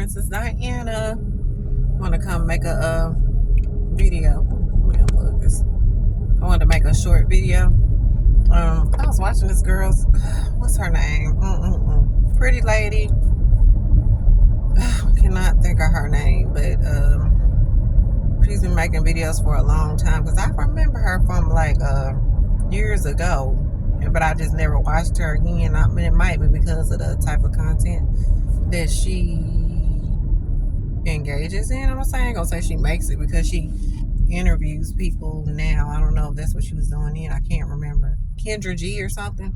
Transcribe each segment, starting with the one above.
This is Diana. I want to come make a video. Let me unplug this. I wanted to make a short video. I was watching this girl's, what's her name? Pretty lady. I cannot think of her name, but she's been making videos for a long time because I remember her from like years ago, but I just never watched her again. I mean, it might be because of the type of content that she engages in. I'm saying, gonna say she makes it because she interviews people now. I don't know if that's what she was doing then. I can't remember. Kendra G or something.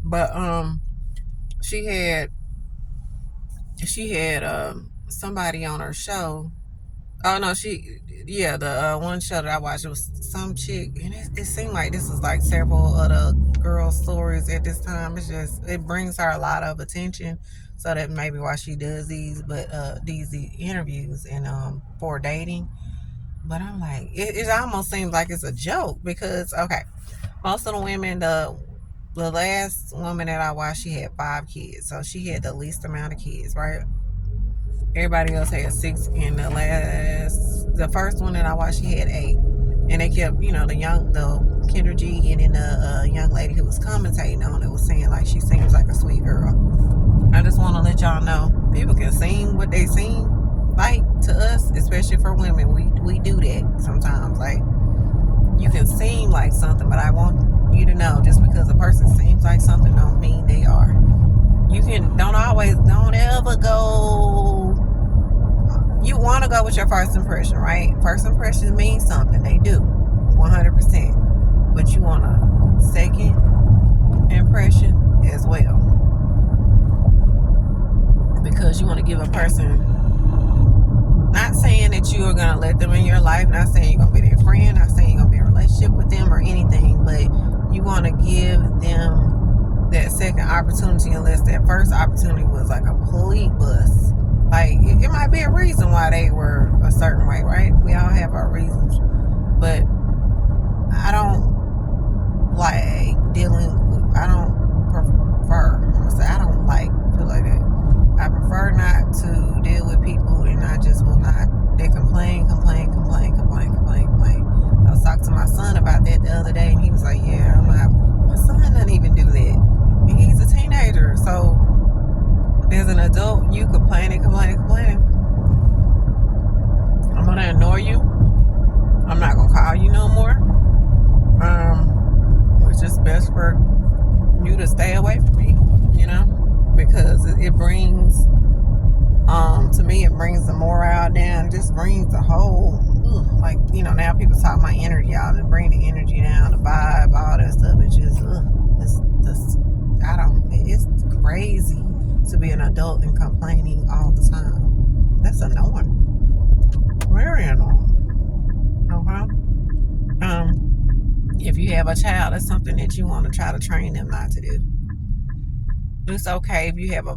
But she had somebody on her show. Oh no, the one show that I watched, it was some chick, and it seemed like this was like several other girl stories at this time. It brings her a lot of attention, so that maybe why she does these interviews and for dating. But I'm like, it almost seems like it's a joke because okay, most of the women, the last woman that I watched, she had 5 kids, so she had the least amount of kids, right? Everybody else had 6, and the first one that I watched, she had 8, and they kept, the Kendra G, and then the young lady who was commentating on it was saying like she seems like a sweet girl. I just want to let y'all know people can seem what they seem like to us, especially for women. We do that sometimes. Like, you can seem like something, but I want you to know, just because a person seems like something don't mean they are. Don't ever go. You want to go with your first impression, right? First impressions mean something. They do, 100%. But you want a second impression as well, because you want to give a person. Not saying that you are going to let them in your life. Not saying you're going to be their friend. Not saying you're going to be in a relationship with them or anything. But you want to give them that second opportunity, unless that first opportunity was like a complete bust. Like, it might be a reason why they were a certain way, right? We all have our reasons. But I don't like I don't prefer, I don't like feel like that. I prefer not to deal with people, and I just will not. They complain. I was talking to my son about that the other day, and he was like, yeah, my son doesn't even do that. And he's a teenager, so as an adult, you complain. I'm gonna ignore you. I'm not gonna call you no more. It's just best for you to stay away from me, because it brings, to me, it brings the morale down. It just brings the whole, now people talk my energy out. It bring the energy down, the vibe, all that stuff. It's just, it's crazy to be an adult and complaining all the time. That's annoying. Very annoying. If you have a child, that's something that you want to try to train them not to do. It's okay if you have a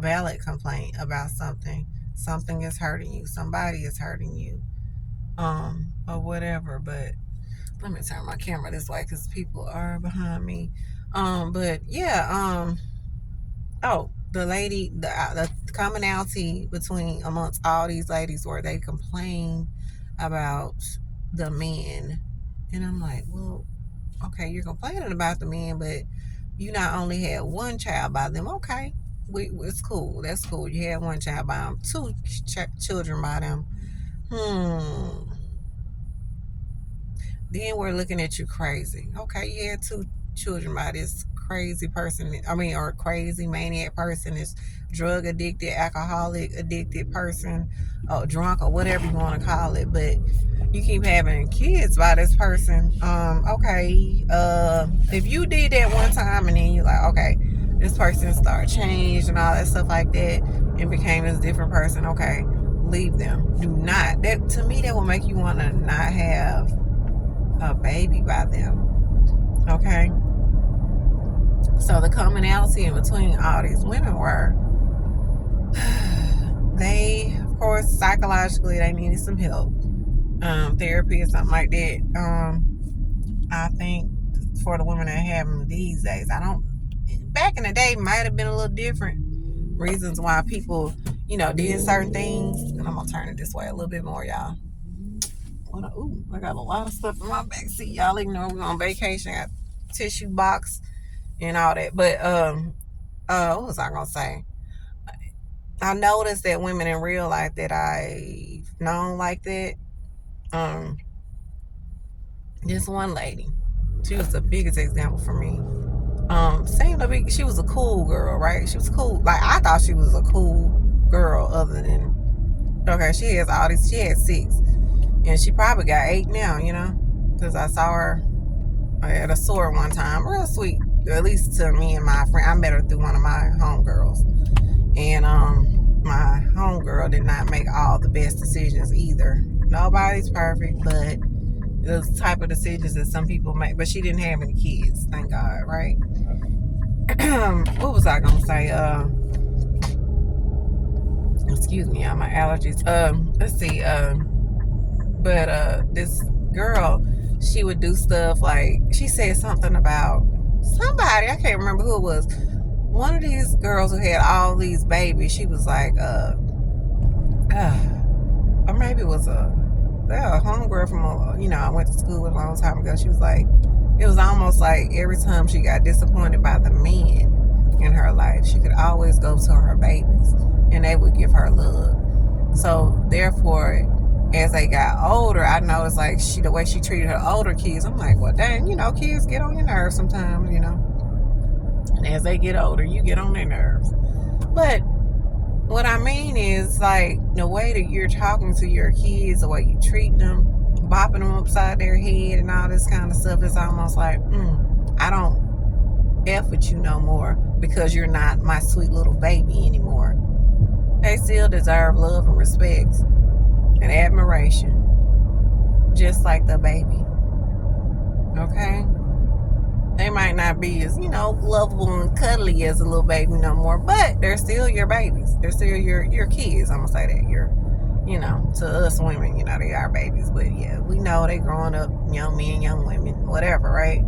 valid complaint about something. Something is hurting you. Somebody is hurting you. Or whatever. But let me turn my camera this way because people are behind me. But yeah, the lady, the commonality amongst all these ladies where they complain about the men. And I'm like, well, okay, you're complaining about the men, but you not only had one child by them. Okay, it's cool. That's cool. You had one child by them, 2 children by them. Then we're looking at you crazy. Okay, you had 2 children by this crazy person. Or crazy maniac person, this drug addicted, alcoholic addicted person, or drunk, or whatever you want to call it. But you keep having kids by this person. Okay, if you did that one time and then you're like, okay, this person started changed and all that stuff like that and became this different person, okay, leave them. Do not. That, to me, that will make you want to not have a baby by them. Okay? So the commonality in between all these women were, they, of course, psychologically, they needed some help. Therapy or something like that. I think for the women that have them these days, back in the day might have been a little different. Reasons why people, did certain things. And I'm gonna turn it this way a little bit more, y'all. Ooh, I got a lot of stuff in my back seat. Y'all ignore we're on vacation. Got tissue box and all that. But what was I gonna say? I noticed that women in real life that I've known like that. This one lady, she was the biggest example for me. Seemed to be, she was a cool girl, right? She was cool. Like, I thought she was a cool girl other than, okay, she had 6. And she probably got 8 now, because I saw her at a store one time. Real sweet, at least to me and my friend. I met her through one of my homegirls. And my homegirl did not make all the best decisions either. Nobody's perfect, but the type of decisions that some people make. But she didn't have any kids, thank God, right? What was I gonna say? Excuse me, my allergies. Let's see. But this girl, she would do stuff like, she said something about somebody, I can't remember who it was. One of these girls who had all these babies, she was like, or maybe it was a homegirl from, I went to school with a long time ago. She was like, it was almost like every time she got disappointed by the men in her life, she could always go to her babies and they would give her love. So therefore, as they got older, I noticed like the way she treated her older kids. I'm like, well, dang, kids get on your nerves sometimes, And as they get older, you get on their nerves. But what I mean is, like, the way that you're talking to your kids, the way you treat them, bopping them upside their head and all this kind of stuff, is almost like, I don't F with you no more because you're not my sweet little baby anymore. They still deserve love and respect and admiration, just like the baby. Okay? They might not be as, lovable and cuddly as a little baby no more, but they're still your babies. They're still your kids. I'm gonna say that. To us women, they are babies. But yeah, we know they growing up, young men, young women, whatever, right?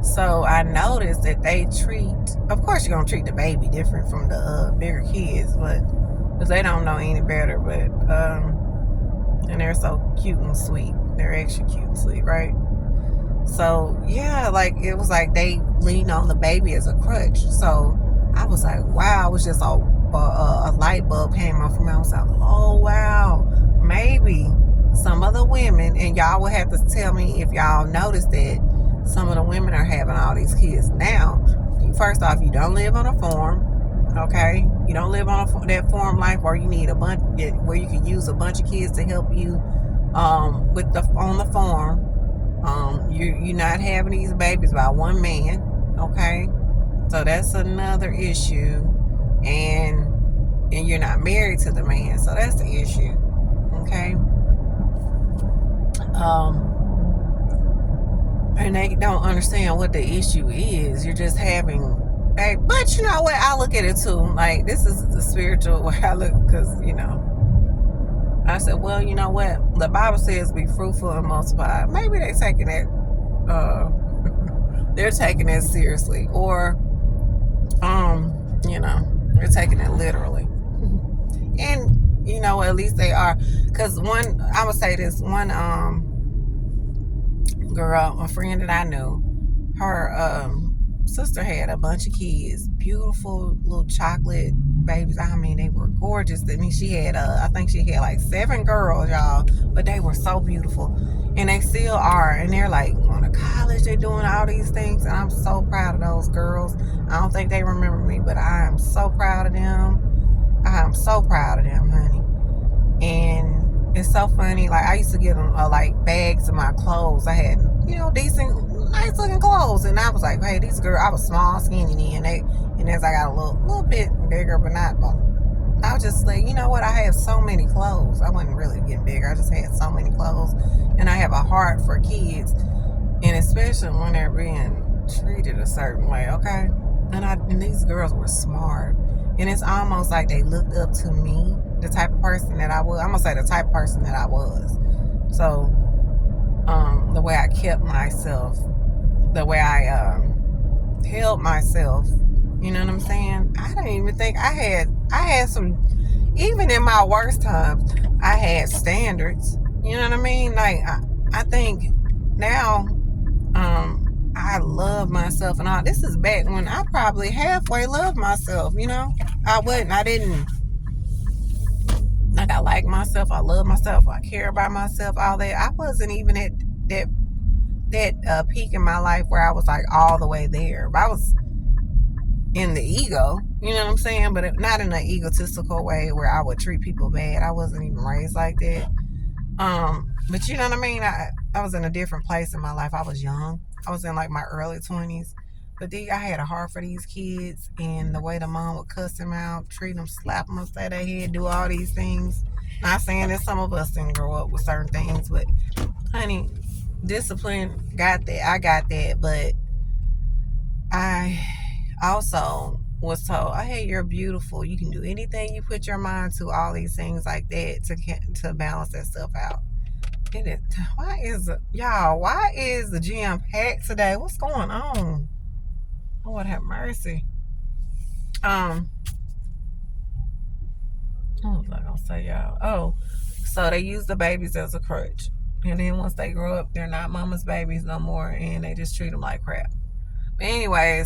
So I noticed that they treat, of course you're gonna treat the baby different from the bigger kids, but because they don't know any better, but and they're so cute and sweet. They're extra cute and sweet, right? So yeah, like it was like they leaned on the baby as a crutch. So I was like, wow, it was just a light bulb came on for me. I was like, oh wow, maybe some of the women, and y'all will have to tell me if y'all noticed that some of the women are having all these kids now. First off, you don't live on a farm. Okay, you don't live on that farm life where you need where you can use a bunch of kids to help you on the farm. You're not having these babies by one man. Okay, so that's another issue, and you're not married to the man, so that's the issue. Okay, and they don't understand what the issue is. You're just having. Hey, but you know what? I look at it too. Like, this is the spiritual way I look, because, I said, well, you know what? The Bible says be fruitful and multiply. Maybe they're taking it, they're taking it seriously. Or, they're taking it literally. And, at least they are. Because I would say this, one girl, a friend that I knew, her, sister had a bunch of kids, beautiful little chocolate babies. I mean, they were gorgeous. I mean, she had I think she had like 7 girls, y'all, but they were so beautiful, and they still are. And they're like going to college, they're doing all these things, and I'm so proud of those girls. I don't think they remember me, but I am so proud of them. I'm so proud of them, honey. And it's so funny. Like, I used to get them like bags of my clothes. I had decent, nice looking clothes, and I was like, hey, these girls, I was small, skinny, and as I got a little bit bigger, but not. I was just like, you know what? I have so many clothes. I wasn't really getting bigger. I just had so many clothes, and I have a heart for kids, and especially when they're being treated a certain way. Okay, and these girls were smart, and it's almost like they looked up to me, the type of person that I was. I'm gonna say the type of person that I was. So, the way I kept myself, the way I held myself. You know what I'm saying? I didn't even think I had some, even in my worst times, I had standards. You know what I mean? Like I think now, I love myself and all. This is back when I probably halfway loved myself. I didn't. Like, I like myself. I love myself. I care about myself. All that. I wasn't even at that peak in my life where I was like all the way there. But I was in the ego. You know what I'm saying? But not in an egotistical way where I would treat people bad. I wasn't even raised like that. But you know what I mean? I was in a different place in my life. I was young. I was in like my early 20s. But I had a heart for these kids, and the way the mom would cuss them out, treat them, slap them upside their head, do all these things. Not saying that some of us didn't grow up with certain things, but honey, discipline, got that. I got that. But I also was told, hey, you're beautiful. You can do anything you put your mind to, all these things like that to balance that stuff out. Why is the gym packed today? What's going on? Lord have mercy. What was I gonna say, y'all? Oh, so they use the babies as a crutch. And then once they grow up, they're not mama's babies no more, and they just treat them like crap. But anyway,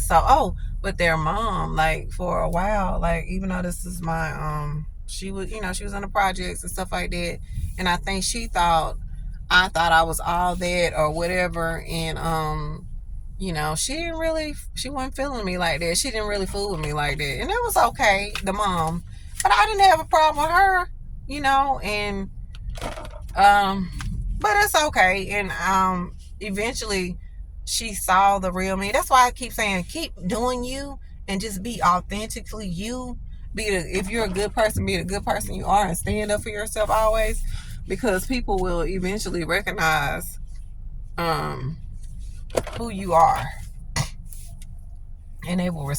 but their mom, like, for a while, like, even though this is she was, she was in the projects and stuff like that, and I think I thought I was all that or whatever, and she wasn't feeling me like that. She didn't really fool with me like that, and it was okay, the mom, but I didn't have a problem with her, and but it's okay, and eventually she saw the real me. That's why I keep saying, keep doing you and just be authentically you. If you're a good person, be the good person you are, and stand up for yourself always, because people will eventually recognize who you are, and they will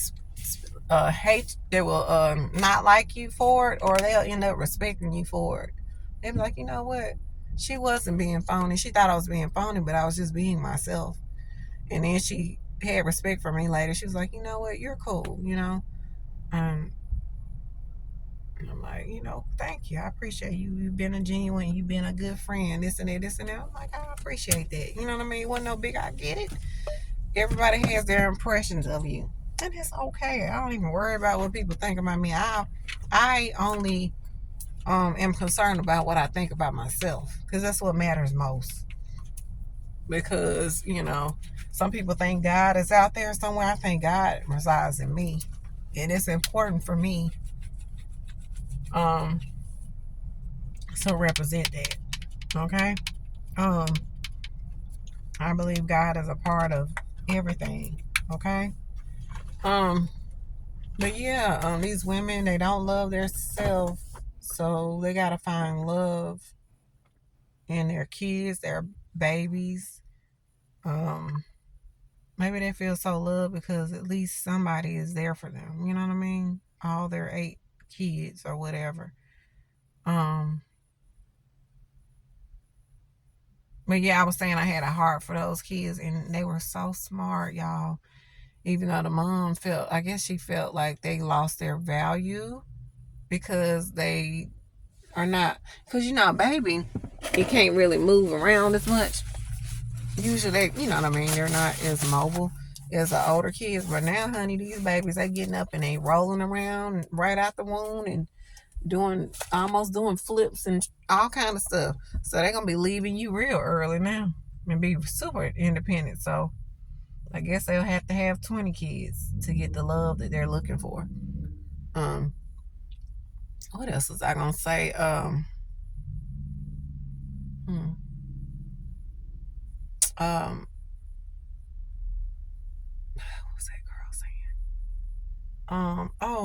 hate. They will not like you for it, or they'll end up respecting you for it. They'll be like, you know what? She wasn't being phony. She thought I was being phony, but I was just being myself. And then she had respect for me later. She was like, you know what? You're cool. And I'm like, thank you. I appreciate you. You've been a genuine. You've been a good friend. This and that. This and that. I'm like, I appreciate that. You know what I mean? It wasn't no big. I get it. Everybody has their impressions of you, and it's okay. I don't even worry about what people think about me. I only am concerned about what I think about myself, because that's what matters most. Because some people think God is out there somewhere. I think God resides in me, and it's important for me to represent that. Okay. I believe God is a part of everything. Okay. But yeah, these women, they don't love themselves, so they gotta find love in their kids, their babies. Maybe they feel so loved because at least somebody is there for them. You know what I mean? All their 8 kids or whatever. But yeah, I was saying I had a heart for those kids, and they were so smart, y'all. Even though the mom I guess she felt like they lost their value because they are not, because a baby, you can't really move around as much. Usually, you know what I mean, they're not as mobile as the older kids. But now, honey, these babies, they getting up and they rolling around right out the womb and almost doing flips and all kind of stuff. So they're gonna be leaving you real early now and be super independent. So I guess they'll have to have 20 kids to get the love that they're looking for. What else was I gonna say? What was that girl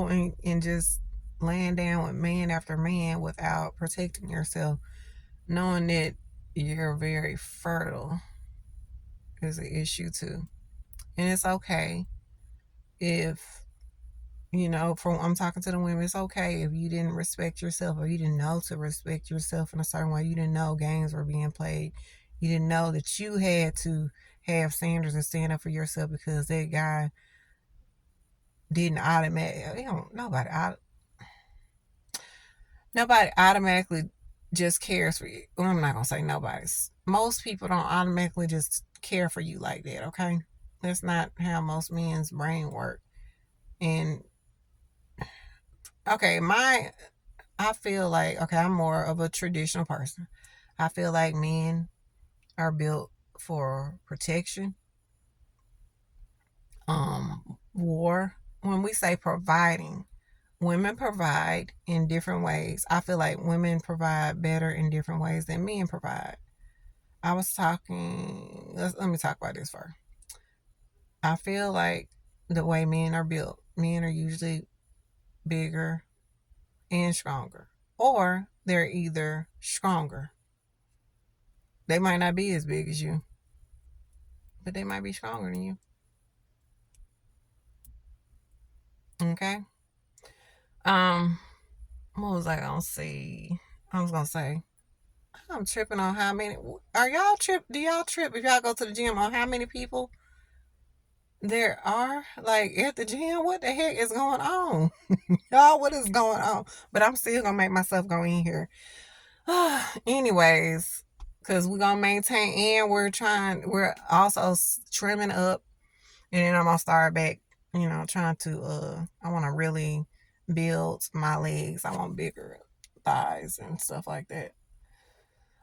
saying? And just laying down with man after man without protecting yourself, knowing that you're very fertile is an issue too. And it's okay if, I'm talking to the women, it's okay if you didn't respect yourself, or you didn't know to respect yourself in a certain way. You didn't know games were being played. You didn't know that you had to have standards and stand up for yourself because that guy didn't automatically, nobody automatically just cares for you. Well, I'm not gonna say nobody's. Most people don't automatically just care for you like that. Okay, that's not how most men's brain work. And okay, I feel like, okay, I'm more of a traditional person. I feel like men are built for protection, war. When we say providing, women provide in different ways. I feel like women provide better in different ways than men provide. I was talking, let me talk about this first. I feel like the way men are built, men are usually bigger and stronger, or they're either stronger. They might not be as big as you, but they might be stronger than you. Okay. Um, what was I gonna say? I was gonna say I'm tripping on how many. Are y'all trip? Do y'all trip if y'all go to the gym on how many people there are like at the gym? What the heck is going on, y'all? What is going on? But I'm still gonna make myself go in here. Anyways, because we're gonna maintain and we're also trimming up, and then I'm gonna start back, trying to I want to really build my legs. I want bigger thighs and stuff like that.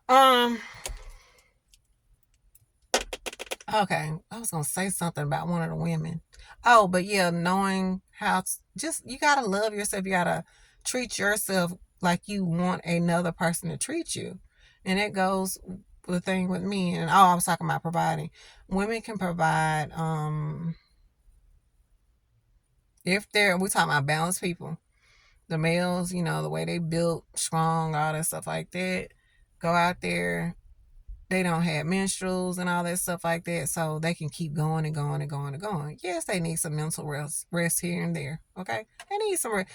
um okay, I was gonna say something about one of the women. Oh, but yeah, knowing how just you gotta love yourself. You gotta treat yourself like you want another person to treat you. And it goes the thing with me. And I was talking about providing. Women can provide, if we're talking about balanced people. The males, the way they built strong, all that stuff like that, go out there, they don't have menstruals and all that stuff like that, so they can keep going and going and going and going. Yes, they need some mental rest here and there. Okay, they need some rest.